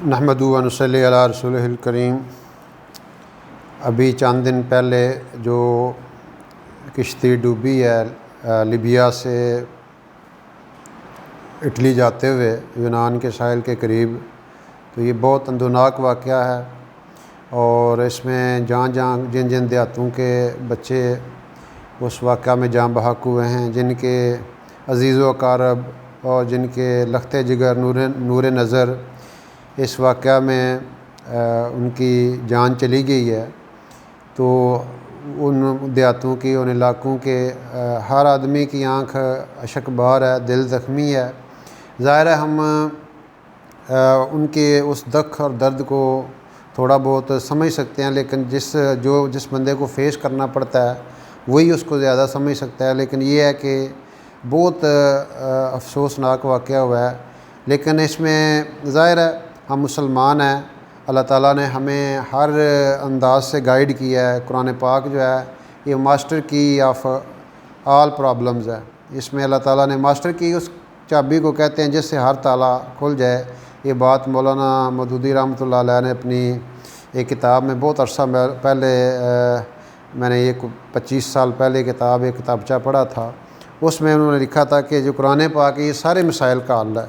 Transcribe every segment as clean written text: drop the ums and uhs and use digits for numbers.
نحمدہ و نصلی علی رسولہ الکریم۔ ابھی چند دن پہلے جو کشتی ڈوبی ہے لیبیا سے اٹلی جاتے ہوئے یونان کے ساحل کے قریب، تو یہ بہت اندوناک واقعہ ہے، اور اس میں جن جن دیہاتوں کے بچے اس واقعہ میں جاں بحق ہوئے ہیں، جن کے عزیز و اقارب اور جن کے لخت جگر نور نظر اس واقعہ میں ان کی جان چلی گئی ہے، تو ان دیہاتوں کی، ان علاقوں کے ہر آدمی کی آنکھ اشک بار ہے، دل زخمی ہے۔ ظاہر ہے ہم ان کے اس دکھ اور درد کو تھوڑا بہت سمجھ سکتے ہیں، لیکن جس بندے کو فیس کرنا پڑتا ہے وہی اس کو زیادہ سمجھ سکتا ہے۔ لیکن یہ ہے کہ بہت افسوسناک واقعہ ہوا ہے، لیکن اس میں ظاہر ہے ہم مسلمان ہیں، اللہ تعالیٰ نے ہمیں ہر انداز سے گائیڈ کیا ہے۔ قرآن پاک جو ہے یہ ماسٹر کی آف آل پرابلمز ہے۔ اس میں اللہ تعالیٰ نے ماسٹر کی اس چابی کو کہتے ہیں جس سے ہر تالا کھل جائے۔ یہ بات مولانا مودودی رحمۃ اللہ علیہ نے اپنی ایک کتاب میں بہت عرصہ پہلے، میں نے یہ 25 سال پہلے ایک کتابچہ پڑھا تھا، اس میں انہوں نے لکھا تھا کہ جو قرآن پاک یہ سارے مسائل کا حل ہے،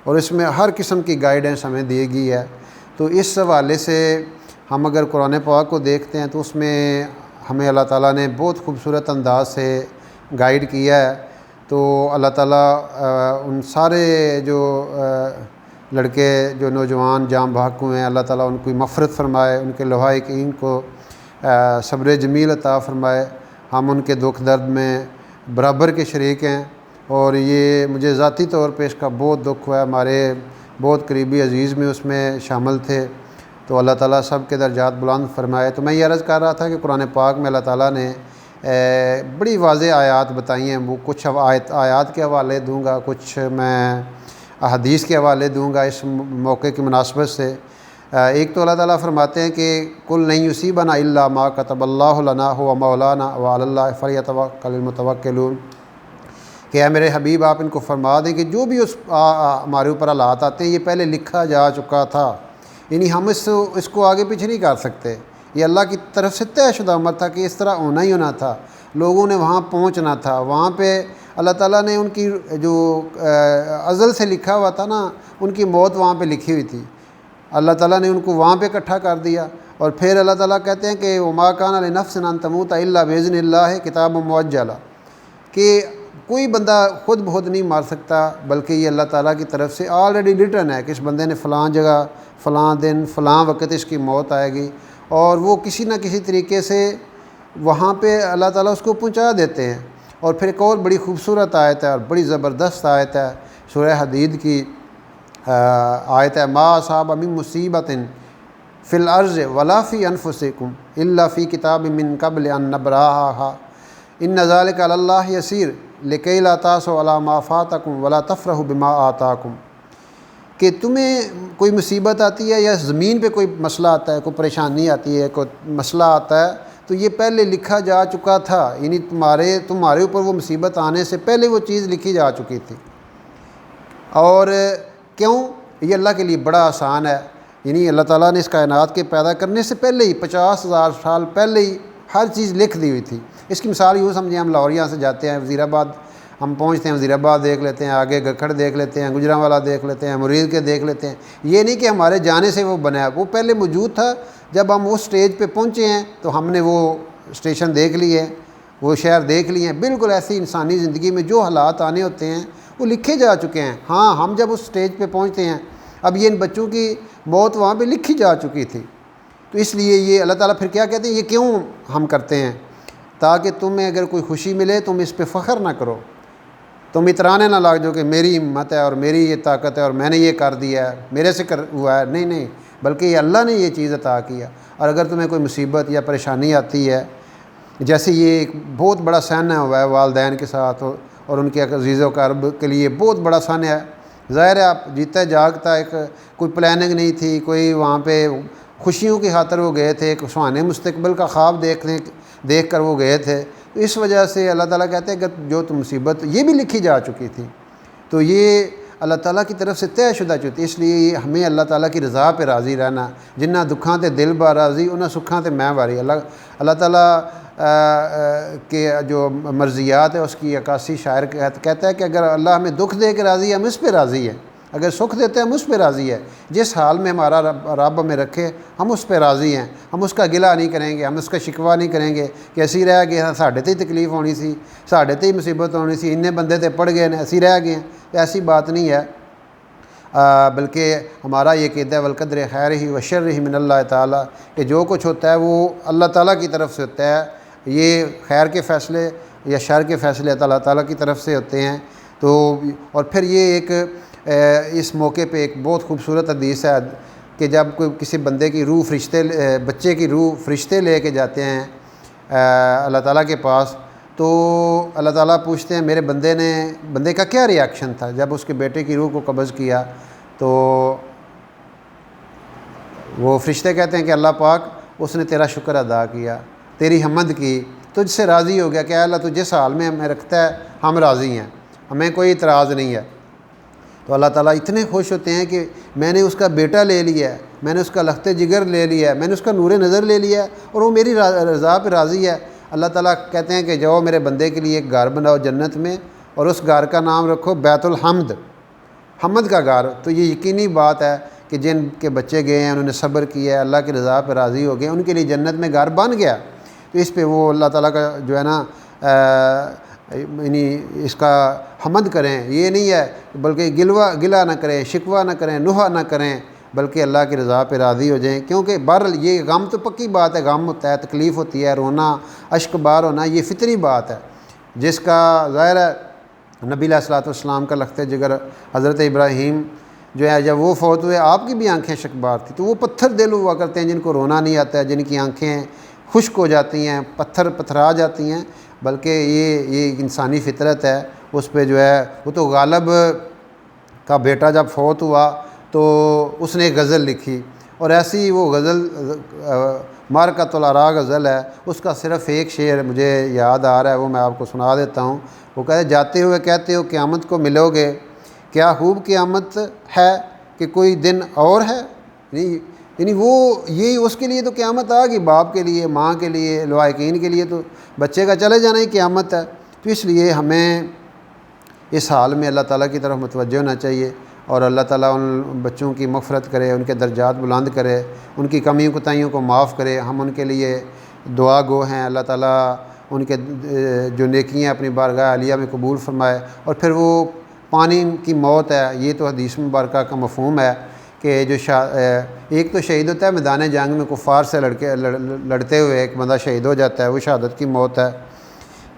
اور اس میں ہر قسم کی گائیڈنس ہمیں دی گئی ہے۔ تو اس حوالے سے ہم اگر قرآن پاک کو دیکھتے ہیں تو اس میں ہمیں اللہ تعالیٰ نے بہت خوبصورت انداز سے گائیڈ کیا ہے۔ تو اللہ تعالیٰ ان سارے جو لڑکے جو نوجوان جاں بحق ہوئے ہیں، اللہ تعالیٰ ان کی مغفرت فرمائے، ان کے لواحقین کو صبر جمیل عطا فرمائے۔ ہم ان کے دکھ درد میں برابر کے شریک ہیں، اور یہ مجھے ذاتی طور پہ اس کا بہت دکھ ہوا ہے۔ ہمارے بہت قریبی عزیز میں اس میں شامل تھے، تو اللہ تعالیٰ سب کے درجات بلند فرمائے۔ تو میں یہ عرض کر رہا تھا کہ قرآن پاک میں اللہ تعالیٰ نے بڑی واضح آیات بتائی ہیں۔ وہ کچھ آیات کے حوالے دوں گا، کچھ میں احادیث کے حوالے دوں گا اس موقع کی مناسبت سے۔ ایک تو اللہ تعالیٰ فرماتے ہیں کہ کل نہیں یصیبنا الا ما کتب اللہ لنا هو مولانا وعلی اللہ فلیتوکل المتوکلون، کہ اے میرے حبیب آپ ان کو فرما دیں کہ جو بھی ہمارے اوپر حالات آتے ہیں یہ پہلے لکھا جا چکا تھا، یعنی ہم اس کو آگے پیچھے نہیں کر سکتے۔ یہ اللہ کی طرف سے طے شدہ امر تھا کہ اس طرح ہونا ہی ہونا تھا، لوگوں نے وہاں پہنچنا تھا۔ وہاں پہ اللہ تعالیٰ نے ان کی جو ازل سے لکھا ہوا تھا نا، ان کی موت وہاں پہ لکھی ہوئی تھی، اللہ تعالیٰ نے ان کو وہاں پہ اکٹھا کر دیا۔ اور پھر اللہ تعالیٰ کہتے ہیں کہ وما کان لنفس ان تموت الا باذن اللہ کتاب معجل، کہ کوئی بندہ خود بخود نہیں مار سکتا، بلکہ یہ اللہ تعالیٰ کی طرف سے آلریڈی ریٹن ہے کہ اس بندے نے فلاں جگہ، فلاں دن، فلاں وقت اس کی موت آئے گی، اور وہ کسی نہ کسی طریقے سے وہاں پہ اللہ تعالیٰ اس کو پہنچا دیتے ہیں۔ اور پھر ایک اور بڑی خوبصورت آیت ہے اور بڑی زبردست آیت ہے، سورہ حدید کی آیت ہے، ما اصاب من مصیبت فی الارض ولا فی انفسکم الا فی کتاب من قبل ان نبرأہا ان ذلک علی اللہ یسیر لکی لا تاسوا علی ما فاتکم ولا تفرحوا بما آتاکم، کہ تمہیں کوئی مصیبت آتی ہے یا زمین پہ کوئی مسئلہ آتا ہے، کوئی پریشانی آتی ہے، کوئی مسئلہ آتا ہے، تو یہ پہلے لکھا جا چکا تھا، یعنی تمہارے اوپر وہ مصیبت آنے سے پہلے وہ چیز لکھی جا چکی تھی۔ اور کیوں؟ یہ اللہ کے لیے بڑا آسان ہے، یعنی اللہ تعالیٰ نے اس کائنات کے پیدا کرنے سے پہلے ہی 50,000 سال پہلے ہی ہر چیز لکھ دی ہوئی تھی۔ اس کی مثال یوں سمجھیں، ہم لاہور یہاں سے جاتے ہیں وزیر آباد، ہم پہنچتے ہیں وزیر آباد دیکھ لیتے ہیں، آگے گکھڑ دیکھ لیتے ہیں، گجرانوالا دیکھ لیتے ہیں، مرید کے دیکھ لیتے ہیں۔ یہ نہیں کہ ہمارے جانے سے وہ بنا ہے، وہ پہلے موجود تھا۔ جب ہم اس سٹیج پہ پہنچے ہیں تو ہم نے وہ اسٹیشن دیکھ لیے، وہ شہر دیکھ لیے ہیں۔ بالکل ایسی انسانی زندگی میں جو حالات آنے ہوتے ہیں وہ لکھے جا چکے ہیں۔ ہاں، ہم جب اس سٹیج پہ پہنچتے ہیں، اب یہ ان بچوں کی موت وہاں پہ لکھی جا چکی تھی، تو اس لیے یہ اللہ تعالیٰ پھر کیا کہتے ہیں، یہ کیوں ہم کرتے ہیں؟ تاکہ تمہیں اگر کوئی خوشی ملے تم اس پہ فخر نہ کرو، تم اترانے نہ لگ جاؤ کہ میری ہمت ہے اور میری یہ طاقت ہے اور میں نے یہ کر دیا ہے، میرے سے ہوا ہے۔ نہیں، بلکہ یہ اللہ نے یہ چیز عطا کیا۔ اور اگر تمہیں کوئی مصیبت یا پریشانی آتی ہے، جیسے یہ ایک بہت بڑا سانحہ ہوا ہے والدین کے ساتھ اور ان کے عزیز و اقارب کے لیے بہت بڑا سانحہ ہے۔ ظاہر ہے آپ جیتا جاگتا ایک کوئی پلاننگ نہیں تھی، کوئی وہاں پہ خوشیوں کی خاطر وہ گئے تھے، ایک سہانے مستقبل کا خواب دیکھ کر وہ گئے تھے۔ تو اس وجہ سے اللہ تعالیٰ کہتے ہیں کہ جو تم مصیبت یہ بھی لکھی جا چکی تھی، تو یہ اللہ تعالیٰ کی طرف سے طے شدہ چوتی، اس لیے ہمیں اللہ تعالیٰ کی رضا پہ راضی رہنا، جنہ دکھاں تے دل با راضی انہاں سکھاں تے میں باری۔ اللہ تعالیٰ کے جو مرضیات ہے اس کی عکاسی شاعر کہتا ہے کہ اگر اللہ ہمیں دکھ دے کے راضی ہے ہم اس پہ راضی ہیں، اگر سکھ دیتے ہیں ہم اس پہ راضی ہے، جس حال میں ہمارا رب ہمیں رکھے ہم اس پہ راضی ہیں، ہم اس کا گلہ نہیں کریں گے، ہم اس کا شکوہ نہیں کریں گے کہ اسی رہ گئے ساڈے تے ہی تکلیف ہونی سی، ساڈے تے ہی مصیبت ہونی سی، انہیں بندے تے پڑ گئے ہیں اسی رہ گئے ہیں۔ ایسی بات نہیں ہے، بلکہ ہمارا یہ عقیدہ ہے والقدر خیرہ و شرہ من اللہ تعالیٰ، کہ جو کچھ ہوتا ہے وہ اللہ تعالیٰ کی طرف سے ہوتا ہے، یہ خیر کے فیصلے یا شر کے فیصلے اللہ تعالیٰ کی طرف سے ہوتے ہیں۔ تو اور پھر یہ ایک اس موقع پہ ایک بہت خوبصورت حدیث ہے کہ جب کوئی کسی بندے کی روح بچے کی روح فرشتے لے کے جاتے ہیں اللہ تعالیٰ کے پاس، تو اللہ تعالیٰ پوچھتے ہیں میرے بندے کا کیا ری ایکشن تھا جب اس کے بیٹے کی روح کو قبض کیا، تو وہ فرشتے کہتے ہیں کہ اللہ پاک اس نے تیرا شکر ادا کیا، تیری حمد کی، تجھ سے راضی ہو گیا کہ اے اللہ تو جس حال میں ہمیں رکھتا ہے ہم راضی ہیں، ہمیں کوئی اعتراض نہیں ہے۔ تو اللہ تعالیٰ اتنے خوش ہوتے ہیں کہ میں نے اس کا بیٹا لے لیا ہے، میں نے اس کا لخت جگر لے لیا ہے، میں نے اس کا نور نظر لے لیا ہے اور وہ میری رضا پہ راضی ہے۔ اللہ تعالیٰ کہتے ہیں کہ جاؤ میرے بندے کے لیے ایک گھر بناؤ جنت میں اور اس گھر کا نام رکھو بیت الحمد، حمد کا گھر۔ تو یہ یقینی بات ہے کہ جن کے بچے گئے ہیں انہوں نے صبر کیا ہے، اللہ کی رضا پہ راضی ہو گئے، ان کے لیے جنت میں گھر بن گیا۔ تو اس پہ وہ اللہ تعالیٰ کا جو ہے نا یعنی اس کا حمد کریں، یہ نہیں ہے بلکہ گلہ نہ کریں، شکوہ نہ کریں، نوحہ نہ کریں، بلکہ اللہ کی رضا پہ راضی ہو جائیں۔ کیونکہ بہرحال یہ غم تو پکی بات ہے، غم ہوتا ہے، تکلیف ہوتی ہے، رونا، اشک بار ہونا، یہ فطری بات ہے جس کا ظاہر ہے نبی علیہ الصلوۃ والسلام کا لخت جگر حضرت ابراہیم جو ہے جب وہ فوت ہوئے آپ کی بھی آنکھیں شکبار تھیں، تو وہ پتھر دل ہوا کرتے ہیں جن کو رونا نہیں آتا ہے، جن کی آنکھیں خشک ہو جاتی ہیں، پتھرا جاتی ہیں، بلکہ یہ انسانی فطرت ہے۔ اس پہ جو ہے وہ تو غالب کا بیٹا جب فوت ہوا تو اس نے ایک غزل لکھی، اور ایسی وہ غزل مارکۃ العراء غزل ہے، اس کا صرف ایک شعر مجھے یاد آ رہا ہے، وہ میں آپ کو سنا دیتا ہوں۔ وہ کہتے ہیں جاتے ہوئے کہتے ہو قیامت کو ملو گے، کیا خوب قیامت ہے کہ کوئی دن اور ہے، یعنی وہ یہی اس کے لیے تو قیامت آ گئی، باپ کے لیے، ماں کے لیے، لواحقین کے لیے تو بچے کا چلے جانا ہی قیامت ہے۔ تو اس لیے ہمیں اس حال میں اللہ تعالیٰ کی طرف متوجہ ہونا چاہیے، اور اللہ تعالیٰ ان بچوں کی مغفرت کرے، ان کے درجات بلند کرے، ان کی کمیوں کوتاہیوں کو معاف کرے، ہم ان کے لیے دعا گو ہیں، اللہ تعالیٰ ان کے جو نیکیاں اپنی بارگاہ عالیہ میں قبول فرمائے۔ اور پھر وہ پانی کی موت ہے، یہ تو حدیث مبارکہ کا مفہوم ہے کہ جو ایک تو شہید ہوتا ہے میدان جنگ میں کفار سے لڑتے ہوئے ایک بندہ شہید ہو جاتا ہے، وہ شہادت کی موت ہے۔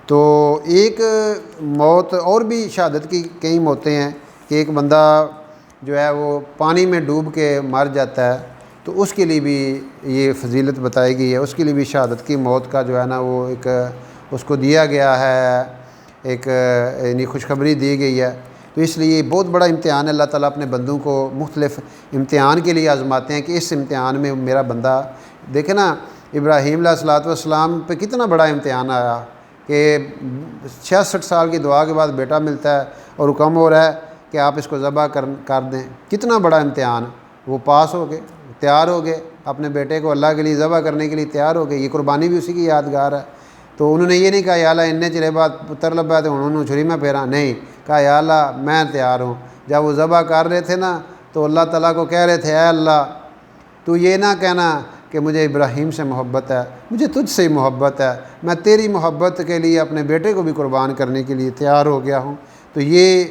تو ایک موت اور بھی شہادت کی کئی موتیں ہیں کہ ایک بندہ جو ہے وہ پانی میں ڈوب کے مر جاتا ہے، تو اس کے لیے بھی یہ فضیلت بتائی گئی ہے، اس کے لیے بھی شہادت کی موت کا جو ہے نا وہ ایک اس کو دیا گیا ہے، ایک یعنی خوشخبری دی گئی ہے۔ تو اس لیے بہت بڑا امتحان ہے، اللہ تعالیٰ اپنے بندوں کو مختلف امتحان کے لیے آزماتے ہیں کہ اس امتحان میں میرا بندہ دیکھیں نا، ابراہیم علیہ الصلوۃ والسلام پہ کتنا بڑا امتحان آیا کہ 66 سال کی دعا کے بعد بیٹا ملتا ہے اور حکم ہو رہا ہے کہ آپ اس کو ذبح کر دیں، کتنا بڑا امتحان۔ وہ پاس ہو گئے، تیار ہو گئے، اپنے بیٹے کو اللہ کے لیے ذبح کرنے کے لیے تیار ہو گئے، یہ قربانی بھی اسی کی یادگار ہے۔ تو انہوں نے یہ نہیں کہا یا اللہ انہیں چلے بعد پتر لبا تو انہوں نے چھری میں پھیرا، نہیں کہا یا اللہ میں تیار ہوں۔ جب وہ ذبح کر رہے تھے نا تو اللہ تعالیٰ کو کہہ رہے تھے اے اللہ تو یہ نہ کہنا کہ مجھے ابراہیم سے محبت ہے، مجھے تجھ سے ہی محبت ہے، میں تیری محبت کے لیے اپنے بیٹے کو بھی قربان کرنے کے لیے تیار ہو گیا ہوں۔ تو یہ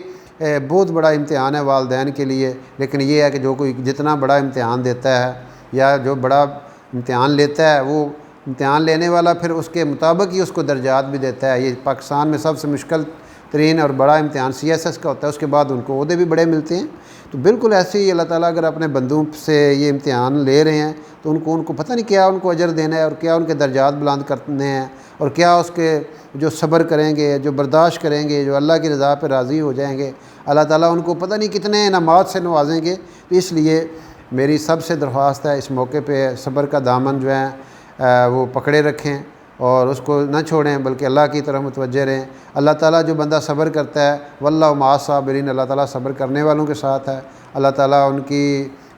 بہت بڑا امتحان ہے والدین کے لیے، لیکن یہ ہے کہ جو کوئی جتنا بڑا امتحان دیتا ہے یا جو بڑا امتحان لیتا ہے وہ امتحان لینے والا پھر اس کے مطابق ہی اس کو درجات بھی دیتا ہے۔ یہ پاکستان میں سب سے مشکل ترین اور بڑا امتحان CSS کا ہوتا ہے، اس کے بعد ان کو عہدے بھی بڑے ملتے ہیں۔ تو بالکل ایسے ہی اللہ تعالیٰ اگر اپنے بندوں سے یہ امتحان لے رہے ہیں تو ان کو پتہ نہیں کیا ان کو اجر دینا ہے اور کیا ان کے درجات بلند کرنے ہیں، اور کیا اس کے جو صبر کریں گے، جو برداشت کریں گے، جو اللہ کی رضا پہ راضی ہو جائیں گے، اللہ تعالیٰ ان کو پتہ نہیں کتنے انعامات سے نوازیں گے۔ تو اس لیے میری سب سے درخواست ہے اس موقع پہ صبر کا دامن جو ہے وہ پکڑے رکھیں، اور اس کو نہ چھوڑیں بلکہ اللہ کی طرف متوجہ رہیں۔ اللہ تعالیٰ جو بندہ صبر کرتا ہے واللہ مع الصابرین، اللہ تعالیٰ صبر کرنے والوں کے ساتھ ہے۔ اللہ تعالیٰ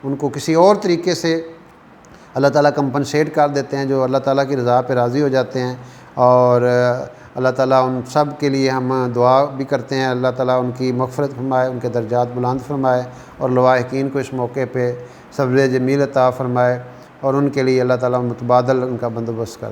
ان کو کسی اور طریقے سے اللہ تعالیٰ کمپنسیٹ کر دیتے ہیں، جو اللہ تعالیٰ کی رضا پہ راضی ہو جاتے ہیں۔ اور اللہ تعالیٰ ان سب کے لیے ہم دعا بھی کرتے ہیں، اللہ تعالیٰ ان کی مغفرت فرمائے، ان کے درجات بلند فرمائے، اور لواحقین کو اس موقع پہ صبر جمیل عطا فرمائے، اور ان کے لیے اللہ تعالیٰ متبادل ان کا بندوبست کرے۔